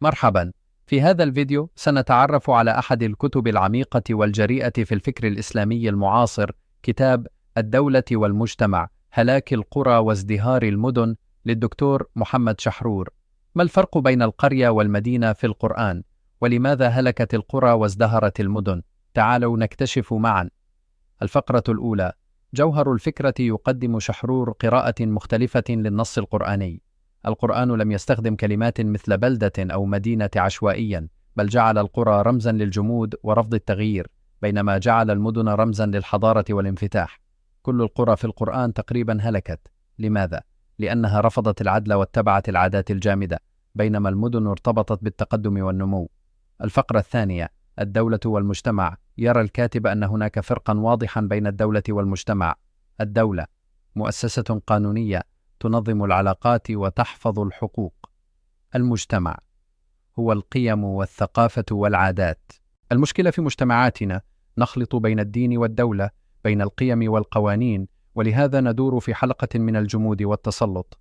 مرحبا. في هذا الفيديو سنتعرف على أحد الكتب العميقة والجريئة في الفكر الإسلامي المعاصر، كتاب الدولة والمجتمع: هلاك القرى وازدهار المدن، للدكتور محمد شحرور. ما الفرق بين القرية والمدينة في القرآن؟ ولماذا هلكت القرى وازدهرت المدن؟ تعالوا نكتشف معا. الفقرة الأولى: جوهر الفكرة. يقدم شحرور قراءة مختلفة للنص القرآني. القرآن لم يستخدم كلمات مثل بلدة أو مدينة عشوائيا، بل جعل القرى رمزا للجمود ورفض التغيير، بينما جعل المدن رمزا للحضارة والانفتاح. كل القرى في القرآن تقريبا هلكت. لماذا؟ لأنها رفضت العدل واتبعت العادات الجامدة، بينما المدن ارتبطت بالتقدم والنمو. الفقرة الثانية: الدولة والمجتمع. يرى الكاتب أن هناك فرقا واضحا بين الدولة والمجتمع. الدولة مؤسسة قانونية تنظم العلاقات وتحفظ الحقوق. المجتمع هو القيم والثقافة والعادات. المشكلة في مجتمعاتنا نخلط بين الدين والدولة، بين القيم والقوانين، ولهذا ندور في حلقة من الجمود والتسلط.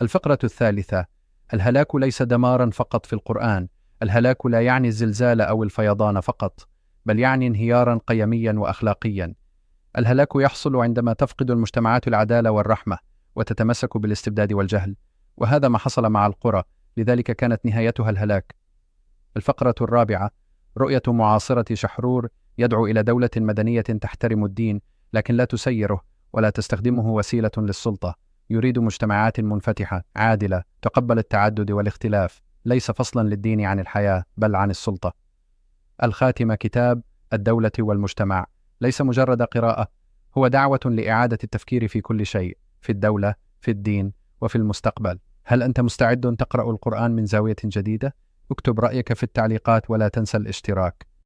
الفقرة الثالثة: الهلاك ليس دمارا فقط في القرآن. الهلاك لا يعني الزلزال أو الفيضان فقط، بل يعني انهيارا قيميا وأخلاقيا. الهلاك يحصل عندما تفقد المجتمعات العدالة والرحمة وتتمسك بالاستبداد والجهل، وهذا ما حصل مع القرى، لذلك كانت نهايتها الهلاك. الفقرة الرابعة: رؤية معاصرة شحرور يدعو إلى دولة مدنية تحترم الدين لكن لا تسيره ولا تستخدمه وسيلة للسلطة. يريد مجتمعات منفتحة عادلة تقبل التعدد والاختلاف، ليس فصلا للدين عن الحياة بل عن السلطة. الخاتمة: كتاب الدولة والمجتمع ليس مجرد قراءة، هو دعوة لإعادة التفكير في كل شيء، في الدولة، في الدين، وفي المستقبل. هل أنت مستعد تقرأ القرآن من زاوية جديدة؟ اكتب رأيك في التعليقات ولا تنسى الاشتراك.